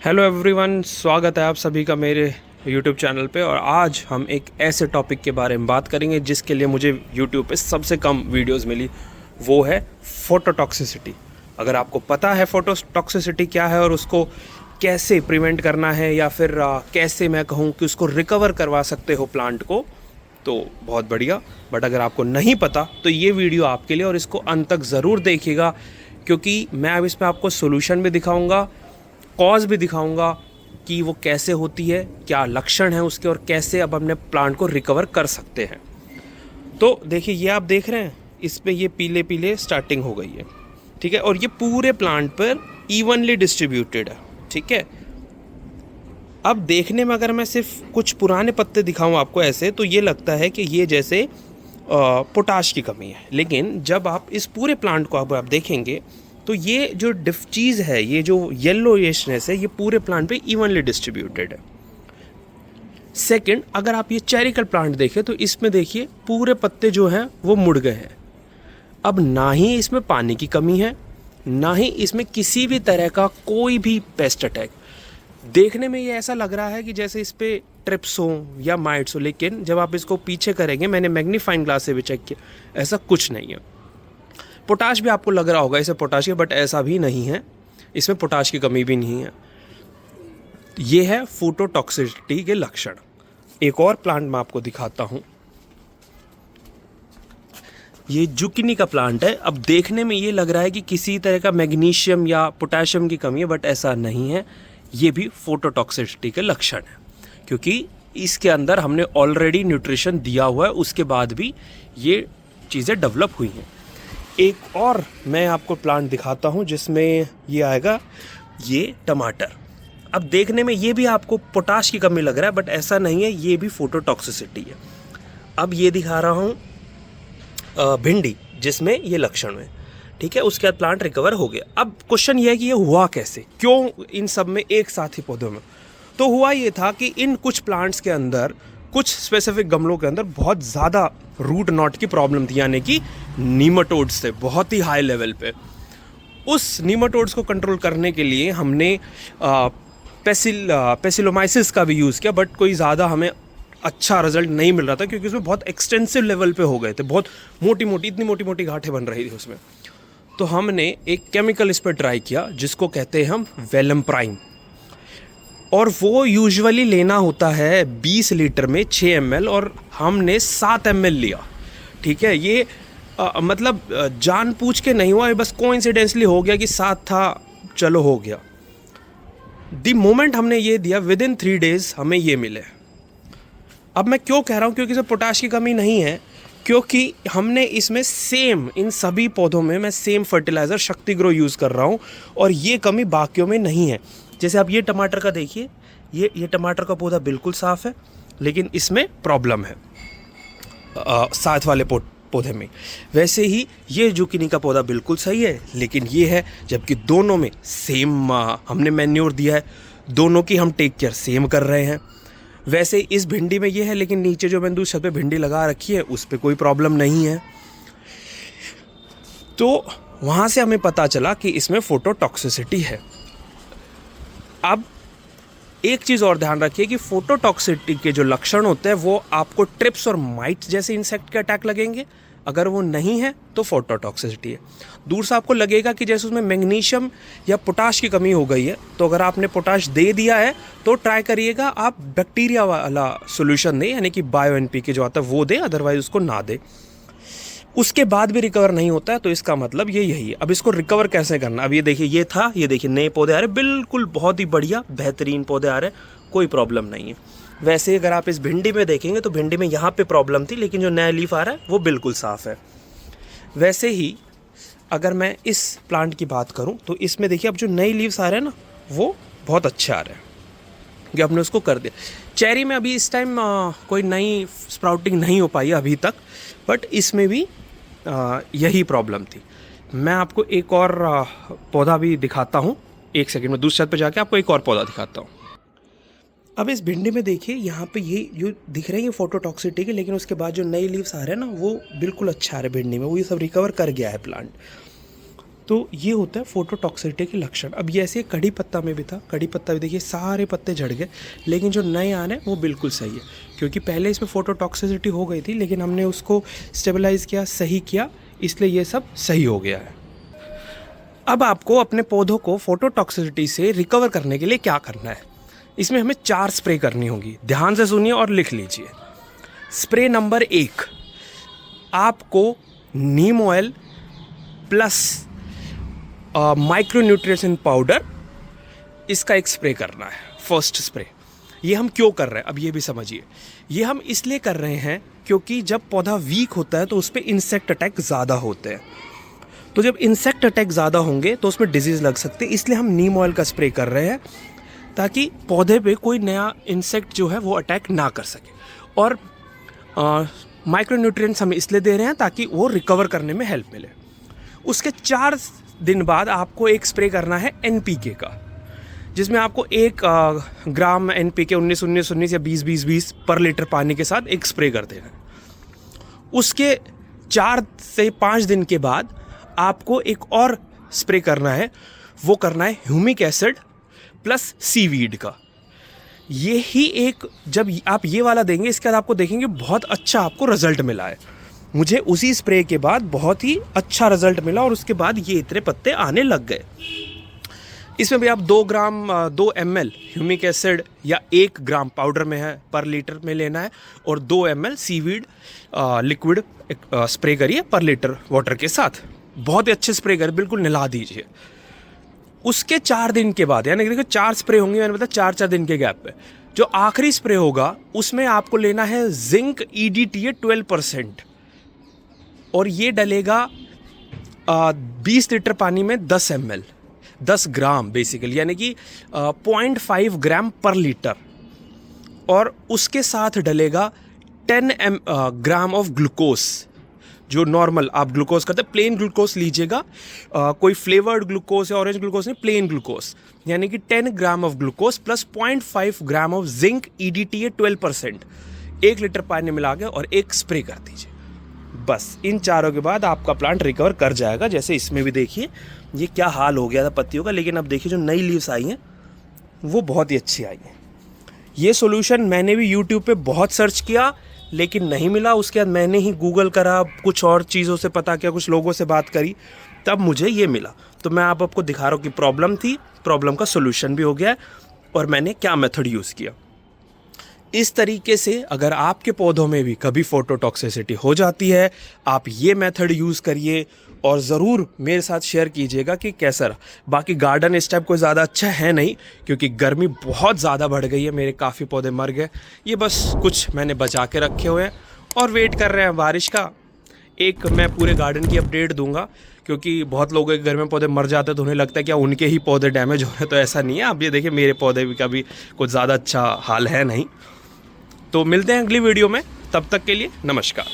Hello everyone, स्वागत है आप सभी का मेरे यूट्यूब चैनल पे। और आज हम एक ऐसे टॉपिक के बारे में बात करेंगे जिसके लिए मुझे यूट्यूब पे सबसे कम वीडियोस मिली, वो है फोटोटॉक्सिसिटी। अगर आपको पता है फोटोटॉक्सिसिटी क्या है और उसको कैसे प्रिवेंट करना है या फिर कैसे मैं कहूँ कि उसको रिकवर करवा सकते हो प्लांट को, तो बहुत बढ़िया। बट अगर आपको नहीं पता तो ये वीडियो आपके लिए, और इसको अंत तक ज़रूर देखिएगा क्योंकि मैं अब इसमें आपको सोल्यूशन भी दिखाऊंगा, कॉज भी दिखाऊंगा कि वो कैसे होती है, क्या लक्षण है उसके, और कैसे अब अपने प्लांट को रिकवर कर सकते हैं। तो देखिए, ये आप देख रहे हैं, इस पे ये पीले पीले स्टार्टिंग हो गई है, ठीक है। और ये पूरे प्लांट पर इवनली डिस्ट्रीब्यूटेड है, ठीक है। अब देखने में अगर मैं सिर्फ कुछ पुराने पत्ते दिखाऊं आपको ऐसे, तो ये लगता है कि ये जैसे पोटाश की कमी है। लेकिन जब आप इस पूरे प्लांट को आप देखेंगे तो ये जो चीज़ है, ये जो येलोइशनेस है, ये पूरे प्लांट पे इवनली डिस्ट्रीब्यूटेड है। सेकंड, अगर आप ये चेरिकल प्लांट देखें तो इसमें देखिए पूरे पत्ते जो हैं वो मुड़ गए हैं। अब ना ही इसमें पानी की कमी है, ना ही इसमें किसी भी तरह का कोई भी पेस्ट अटैक। देखने में ये ऐसा लग रहा है कि जैसे इस पे ट्रिप्स हो या माइट्स हो, लेकिन जब आप इसको पीछे करेंगे, मैंने मैग्नीफाइंग ग्लास से भी चेक किया, ऐसा कुछ नहीं है। पोटाश भी आपको लग रहा होगा इसे पोटाश है, बट ऐसा भी नहीं है, इसमें पोटाश की कमी भी नहीं है। ये है फोटोटॉक्सिसिटी के लक्षण। एक और प्लांट मैं आपको दिखाता हूं, ये जुकिनी का प्लांट है। अब देखने में ये लग रहा है कि किसी तरह का मैग्नीशियम या पोटेशियम की कमी है, बट ऐसा नहीं है। ये भी फोटोटॉक्सिसिटी के लक्षण है, क्योंकि इसके अंदर हमने ऑलरेडी न्यूट्रिशन दिया हुआ है, उसके बाद भी ये चीज़ें डेवलप हुई हैं। एक और मैं आपको प्लांट दिखाता हूं जिसमें ये आएगा, ये टमाटर। अब देखने में ये भी आपको पोटाश की कमी लग रहा है, बट ऐसा नहीं है, ये भी फोटोटॉक्सिसिटी है। अब ये दिखा रहा हूं भिंडी, जिसमें ये लक्षण है, ठीक है। उसके बाद प्लांट रिकवर हो गया। अब क्वेश्चन ये है कि ये हुआ कैसे, क्यों इन सब में एक साथ ही पौधों में। तो हुआ ये था कि इन कुछ प्लांट्स के अंदर, कुछ स्पेसिफिक गमलों के अंदर बहुत ज़्यादा रूट नॉट की प्रॉब्लम थी, यानी कि नीमाटोड्स थे बहुत ही हाई लेवल पे। उस नीमाटोड्स को कंट्रोल करने के लिए हमने पेसिलोमाइसिस का भी यूज़ किया, बट कोई ज़्यादा हमें अच्छा रिजल्ट नहीं मिल रहा था, क्योंकि उसमें बहुत एक्सटेंसिव लेवल पे हो गए थे, बहुत मोटी मोटी, इतनी मोटी मोटी गांठें बन रही थी उसमें। तो हमने एक केमिकल इस पर ट्राई किया जिसको कहते हैं हम वेलम प्राइम, और वो यूजुअली लेना होता है 20 लीटर में 6 ml, और हमने 7 ml लिया, ठीक है। ये मतलब जानबूझ के नहीं हुआ, बस कोइंसिडेंसली हो गया कि 7 था, चलो हो गया। द मोमेंट हमने ये दिया, विद इन 3 days हमें ये मिले। अब मैं क्यों कह रहा हूँ, क्योंकि इसमें पोटाश की कमी नहीं है, क्योंकि हमने इसमें सेम, इन सभी पौधों में मैं सेम फर्टिलाइज़र शक्ति ग्रो यूज़ कर रहा हूँ, और ये कमी बाकियों में नहीं है। जैसे आप ये टमाटर का देखिए, ये टमाटर का पौधा बिल्कुल साफ़ है, लेकिन इसमें प्रॉब्लम है साथ वाले पौधे में। वैसे ही ये जुकिनी का पौधा बिल्कुल सही है, लेकिन ये है, जबकि दोनों में सेम हमने मैन्योर दिया है, दोनों की हम टेक केयर सेम कर रहे हैं। वैसे इस भिंडी में ये है, लेकिन नीचे जो मैंने दूसरे पे भिंडी लगा रखी है उस पर कोई प्रॉब्लम नहीं है। तो वहाँ से हमें पता चला कि इसमें फोटोटॉक्सिसिटी है। अब एक चीज़ और ध्यान रखिए कि फोटोटॉक्सिसिटी के जो लक्षण होते हैं वो आपको ट्रिप्स और माइट्स जैसे इंसेक्ट के अटैक लगेंगे। अगर वो नहीं है तो फोटोटॉक्सिसिटी है। दूर से आपको लगेगा कि जैसे उसमें मैग्नीशियम या पोटाश की कमी हो गई है, तो अगर आपने पोटाश दे दिया है तो ट्राई करिएगा आप बैक्टीरिया वाला सोल्यूशन दें, यानी कि बायो एनपीके जो आता है वो दें, अदरवाइज उसको ना दें। उसके बाद भी रिकवर नहीं होता है, तो इसका मतलब ये यही है। अब इसको रिकवर कैसे करना, अब ये देखिए, ये था, ये देखिए नए पौधे आ रहे, बिल्कुल बहुत ही बढ़िया बेहतरीन पौधे आ रहे, कोई प्रॉब्लम नहीं है। वैसे अगर आप इस भिंडी में देखेंगे तो भिंडी में यहाँ पे प्रॉब्लम थी, लेकिन जो नया लीफ आ रहा है वो बिल्कुल साफ़ है। वैसे ही अगर मैं इस प्लांट की बात करूँ तो इसमें देखिए, अब जो नए लीव्स आ रहे हैं ना, वो बहुत अच्छे आ रहे हैं, कि आपने उसको कर दिया। चेरी में अभी इस टाइम कोई नई स्प्राउटिंग नहीं हो पाई अभी तक, बट इसमें भी यही प्रॉब्लम थी। मैं आपको एक और पौधा भी दिखाता हूँ, एक सेकंड में दूसरे छत पे जाके आपको एक और पौधा दिखाता हूँ। अब इस भिंडी में देखिए, यहाँ पे ये जो दिख रहे हैं ये फोटोटॉक्सिसिटी के, लेकिन उसके बाद जो नए लीव्स आ रहे हैं ना वो बिल्कुल अच्छा आ रहे हैं भिंडी में, वो ये सब रिकवर कर गया है प्लांट। तो ये होता है फोटोटॉक्सिसिटी के लक्षण। अब ये ऐसे कड़ी पत्ता में भी था, कड़ी पत्ता भी देखिए सारे पत्ते झड़ गए, लेकिन जो नए आने वो बिल्कुल सही है, क्योंकि पहले इसमें फोटोटॉक्सिसिटी हो गई थी, लेकिन हमने उसको स्टेबलाइज़ किया, सही किया, इसलिए ये सब सही हो गया है। अब आपको अपने पौधों को फोटोटॉक्सिसिटी से रिकवर करने के लिए क्या करना है, इसमें हमें 4 स्प्रे करनी होगी। ध्यान से सुनिए और लिख लीजिए। स्प्रे नंबर 1, आपको neem oil plus micro nutrition powder, इसका एक स्प्रे करना है, फर्स्ट स्प्रे। ये हम क्यों कर रहे हैं अब ये भी समझिए। ये हम इसलिए कर रहे हैं क्योंकि जब पौधा वीक होता है तो उस पर इंसेक्ट अटैक ज़्यादा होते हैं, तो जब इंसेक्ट अटैक ज़्यादा होंगे तो उसमें डिजीज़ लग सकते हैं, इसलिए हम नीम ऑयल का स्प्रे कर रहे हैं ताकि पौधे पे कोई नया इंसेक्ट जो है वो अटैक ना कर सके। और माइक्रो न्यूट्रिएंट्स हम इसलिए दे रहे हैं ताकि वो रिकवर करने में हेल्प मिले। उसके 4 दिन बाद आपको एक स्प्रे करना है NPK का, जिसमें आपको 1 ग्राम NPK 19-19-19 या 20-20-20 पर लीटर पानी के साथ एक स्प्रे कर देना है। उसके 4 से 5 दिन के बाद आपको एक और स्प्रे करना है, वो करना है ह्यूमिक एसिड प्लस सीवीड का। ये ही एक, जब आप ये वाला देंगे इसके बाद आपको देखेंगे बहुत अच्छा आपको रिजल्ट मिला है। मुझे उसी स्प्रे के बाद बहुत ही अच्छा रिजल्ट मिला और उसके बाद ये इतने पत्ते आने लग गए। इसमें भी आप 2 ml ह्यूमिक एसिड या 1 ग्राम पाउडर में है पर लीटर में लेना है, और 2 ml सीवीड लिक्विड स्प्रे करिए पर लीटर वाटर के साथ। बहुत ही अच्छे स्प्रे करें, बिल्कुल निला दीजिए। उसके 4 दिन के बाद, यानी कि देखो 4 स्प्रे होंगे, मैंने बताया 4-4 दिन के गैप पे, जो आखिरी स्प्रे होगा उसमें आपको लेना है जिंक EDTA 12%, और ये डलेगा 20 लीटर पानी में 10 ml 10 ग्राम बेसिकली, यानी कि 0.5 ग्राम पर लीटर, और उसके साथ डलेगा 10 ग्राम ऑफ ग्लूकोज, जो नॉर्मल आप ग्लूकोज करते हैं, प्लेन ग्लूकोज लीजिएगा, कोई फ्लेवर्ड ग्लूकोज या ऑरेंज ग्लूकोज नहीं, प्लेन ग्लूकोज, यानी कि 10 gram of glucose plus 0.5 gram of zinc EDTA 12%, 1 litre पानी मिला के और एक स्प्रे कर दीजिए। बस इन चारों के बाद आपका प्लांट रिकवर कर जाएगा। जैसे इसमें भी देखिए ये क्या हाल हो गया था पत्तियों का, लेकिन अब देखिए जो नई लीव्स आई हैं वो बहुत ही अच्छी आई हैं। ये सॉल्यूशन मैंने भी यूट्यूब पे बहुत सर्च किया लेकिन नहीं मिला। उसके बाद मैंने ही गूगल करा, कुछ और चीज़ों से पता किया, कुछ लोगों से बात करी, तब मुझे ये मिला। तो मैं आपको दिखा रहा हूँ कि प्रॉब्लम थी, प्रॉब्लम का सॉल्यूशन भी हो गया है और मैंने क्या मेथड यूज़ किया। इस तरीके से अगर आपके पौधों में भी कभी फोटोटॉक्सिसिटी हो जाती है, आप ये मेथड यूज़ करिए और ज़रूर मेरे साथ शेयर कीजिएगा कि कैसा रहा। बाकी गार्डन इस टाइप कोई ज़्यादा अच्छा है नहीं, क्योंकि गर्मी बहुत ज़्यादा बढ़ गई है, मेरे काफ़ी पौधे मर गए। ये बस कुछ मैंने बचा के रखे हुए हैं और वेट कर रहे हैं बारिश का। एक मैं पूरे गार्डन की अपडेट दूंगा, क्योंकि बहुत लोगों के घर में पौधे मर जाते हैं तो उन्हें लगता है क्या उनके ही पौधे डैमेज हो रहे हैं, तो ऐसा नहीं है। आप ये देखिए मेरे पौधे भी कभी कुछ ज़्यादा अच्छा हाल है नहीं। तो मिलते हैं अगली वीडियो में, तब तक के लिए नमस्कार।